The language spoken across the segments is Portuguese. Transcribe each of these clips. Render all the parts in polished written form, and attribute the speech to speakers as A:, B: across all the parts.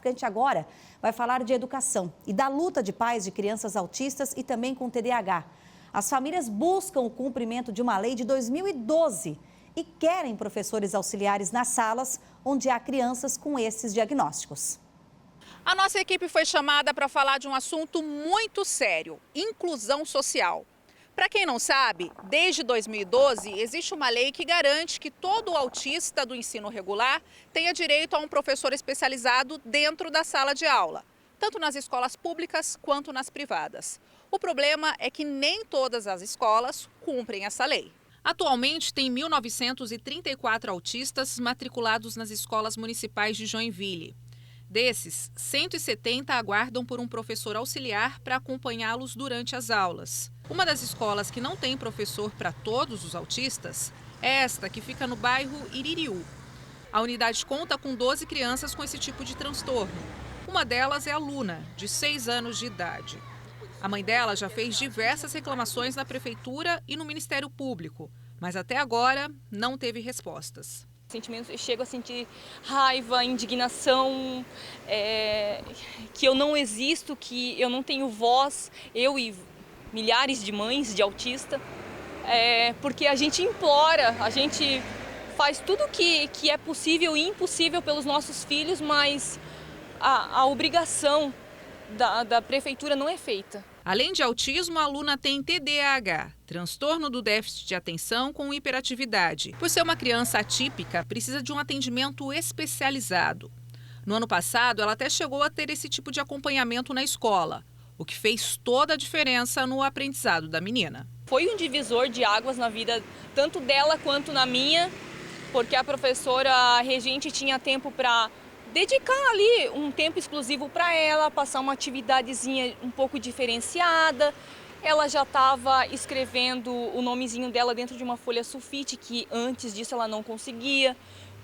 A: porque a gente agora vai falar de educação e da luta de pais de crianças autistas e também com TDAH. As famílias buscam o cumprimento de uma lei de 2012 e querem professores auxiliares nas salas onde há crianças com esses diagnósticos.
B: A nossa equipe foi chamada para falar de um assunto muito sério: inclusão social. Para quem não sabe, desde 2012 existe uma lei que garante que todo autista do ensino regular tenha direito a um professor especializado dentro da sala de aula, tanto nas escolas públicas quanto nas privadas. O problema é que nem todas as escolas cumprem essa lei. Atualmente, tem 1.934 autistas matriculados nas escolas municipais de Joinville. Desses, 170 aguardam por um professor auxiliar para acompanhá-los durante as aulas. Uma das escolas que não tem professor para todos os autistas é esta, que fica no bairro Iririú. A unidade conta com 12 crianças com esse tipo de transtorno. Uma delas é a Luna, de 6 anos de idade. A mãe dela já fez diversas reclamações na prefeitura e no Ministério Público, mas até agora não teve respostas.
C: Eu chego a sentir raiva, indignação, que eu não existo, que eu não tenho voz, eu e milhares de mães de autista, porque a gente implora, a gente faz tudo que é possível e impossível pelos nossos filhos, mas a obrigação da prefeitura não é feita.
B: Além de autismo, a Luna tem TDAH, transtorno do déficit de atenção com hiperatividade. Por ser uma criança atípica, precisa de um atendimento especializado. No ano passado, ela até chegou a ter esse tipo de acompanhamento na escola, o que fez toda a diferença no aprendizado da menina.
C: Foi um divisor de águas na vida, tanto dela quanto na minha, porque a professora regente tinha tempo para dedicar ali um tempo exclusivo para ela, passar uma atividadezinha um pouco diferenciada. Ela já estava escrevendo o nomezinho dela dentro de uma folha sulfite, que antes disso ela não conseguia.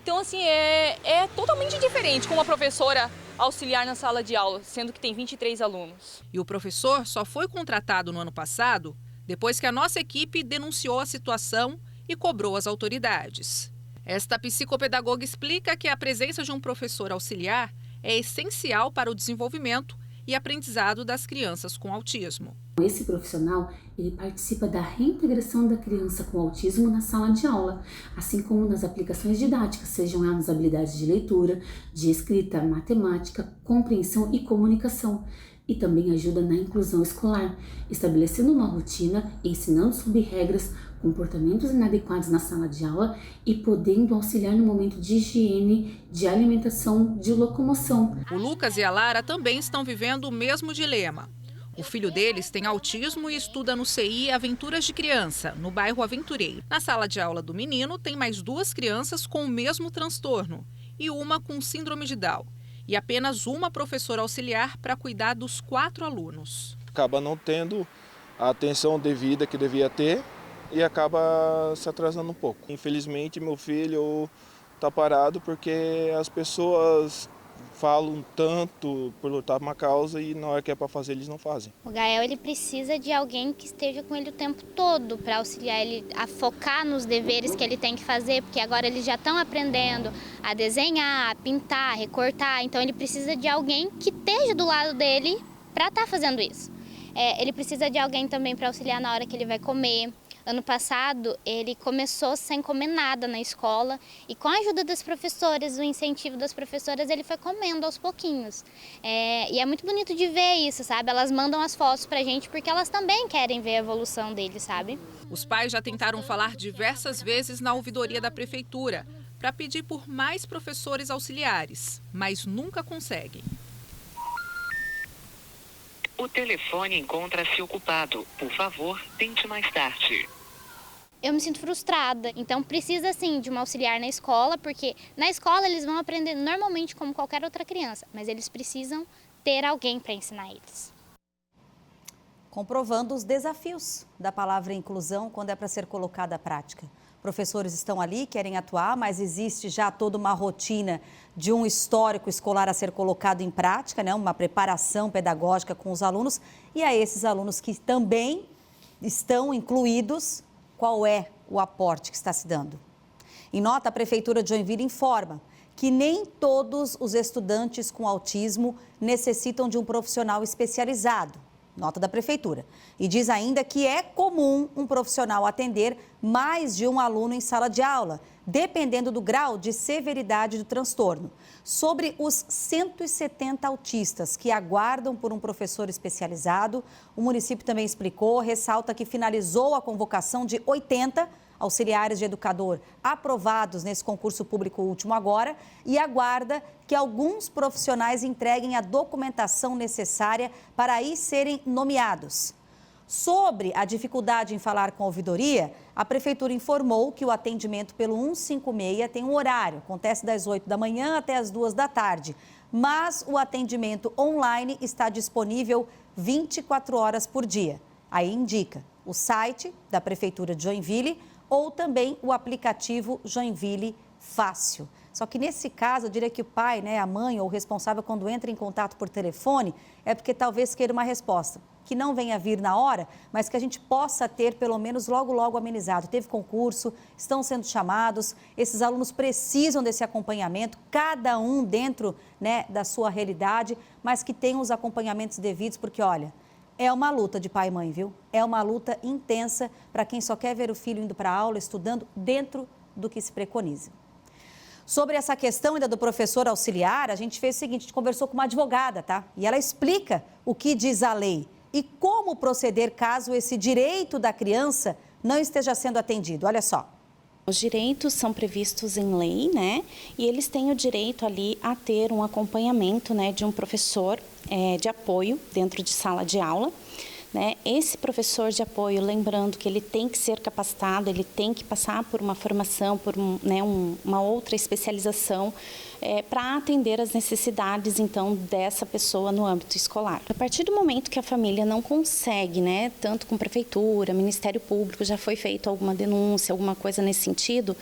C: Então, assim, é totalmente diferente com uma professora auxiliar na sala de aula, sendo que tem 23 alunos.
B: E o professor só foi contratado no ano passado depois que a nossa equipe denunciou a situação e cobrou as autoridades. Esta psicopedagoga explica que a presença de um professor auxiliar é essencial para o desenvolvimento e aprendizado das crianças com autismo.
D: Esse profissional, ele participa da reintegração da criança com autismo na sala de aula, assim como nas aplicações didáticas, sejam elas habilidades de leitura, de escrita, matemática, compreensão e comunicação. E também ajuda na inclusão escolar, estabelecendo uma rotina, ensinando sobre regras, comportamentos inadequados na sala de aula e podendo auxiliar no momento de higiene, de alimentação, de locomoção.
B: O Lucas e a Lara também estão vivendo o mesmo dilema. O filho deles tem autismo e estuda no CI Aventuras de Criança, no bairro Aventureiro. Na sala de aula do menino tem mais 2 crianças com o mesmo transtorno e uma com síndrome de Down. E apenas uma professora auxiliar para cuidar dos 4 alunos.
E: Acaba não tendo a atenção devida que devia ter e acaba se atrasando um pouco. Infelizmente, meu filho está parado porque as pessoas falam tanto por lutar por uma causa e na hora que é para fazer eles não fazem.
F: O Gael, ele precisa de alguém que esteja com ele o tempo todo para auxiliar ele a focar nos deveres que ele tem que fazer, porque agora eles já estão aprendendo a desenhar, a pintar, a recortar, então ele precisa de alguém que esteja do lado dele para estar fazendo isso. Ele precisa de alguém também para auxiliar na hora que ele vai comer. Ano passado, ele começou sem comer nada na escola e com a ajuda das professoras, o incentivo das professoras, ele foi comendo aos pouquinhos. E é muito bonito de ver isso, sabe? Elas mandam as fotos pra gente porque elas também querem ver a evolução dele, sabe?
B: Os pais já tentaram falar diversas vezes na ouvidoria da prefeitura para pedir por mais professores auxiliares, mas nunca conseguem.
G: O telefone encontra-se ocupado. Por favor, tente mais tarde.
F: Eu me sinto frustrada, então precisa sim de uma auxiliar na escola, porque na escola eles vão aprender normalmente como qualquer outra criança, mas eles precisam ter alguém para ensinar eles.
A: Comprovando os desafios da palavra inclusão quando é para ser colocada à prática. Professores estão ali, querem atuar, mas existe já toda uma rotina de um histórico escolar a ser colocado em prática, né? Uma preparação pedagógica com os alunos. E a esses alunos que também estão incluídos, qual é o aporte que está se dando? Em nota, a Prefeitura de Joinville informa que nem todos os estudantes com autismo necessitam de um profissional especializado. Nota da Prefeitura. E diz ainda que é comum um profissional atender mais de um aluno em sala de aula, dependendo do grau de severidade do transtorno. Sobre os 170 autistas que aguardam por um professor especializado, o município também explicou, ressalta que finalizou a convocação de 80 auxiliares de educador aprovados nesse concurso público último agora e aguarda que alguns profissionais entreguem a documentação necessária para aí serem nomeados. Sobre a dificuldade em falar com a ouvidoria, a Prefeitura informou que o atendimento pelo 156 tem um horário, acontece das 8 da manhã até as 2 da tarde, mas o atendimento online está disponível 24 horas por dia. Aí indica o site da Prefeitura de Joinville ou também o aplicativo Joinville Fácil. Só que nesse caso, eu diria que o pai, a mãe ou o responsável, quando entra em contato por telefone, é porque talvez queira uma resposta que não venha vir na hora, mas que a gente possa ter pelo menos logo amenizado. Teve concurso, estão sendo chamados, esses alunos precisam desse acompanhamento, cada um dentro da sua realidade, mas que tenham os acompanhamentos devidos, porque olha, é uma luta de pai e mãe, viu? É uma luta intensa para quem só quer ver o filho indo para a aula, estudando dentro do que se preconiza. Sobre essa questão ainda do professor auxiliar, a gente fez o seguinte, a gente conversou com uma advogada, tá? E ela explica o que diz a lei e como proceder caso esse direito da criança não esteja sendo atendido. Olha só.
H: Os direitos são previstos em lei, E eles têm o direito ali a ter um acompanhamento, de um professor de apoio dentro de sala de aula. Esse professor de apoio, lembrando que ele tem que ser capacitado, ele tem que passar por uma formação, por uma outra especialização para atender as necessidades, então, dessa pessoa no âmbito escolar. A partir do momento que a família não consegue, tanto com prefeitura, Ministério Público, já foi feita alguma denúncia, alguma coisa nesse sentido,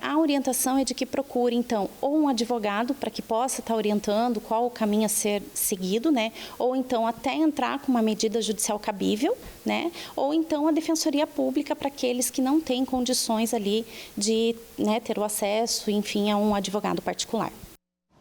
H: a orientação é de que procure, então, ou um advogado para que possa estar orientando qual o caminho a ser seguido, ou então até entrar com uma medida judicial cabível, ou então a Defensoria Pública para aqueles que não têm condições ali de ter o acesso, enfim, a um advogado particular.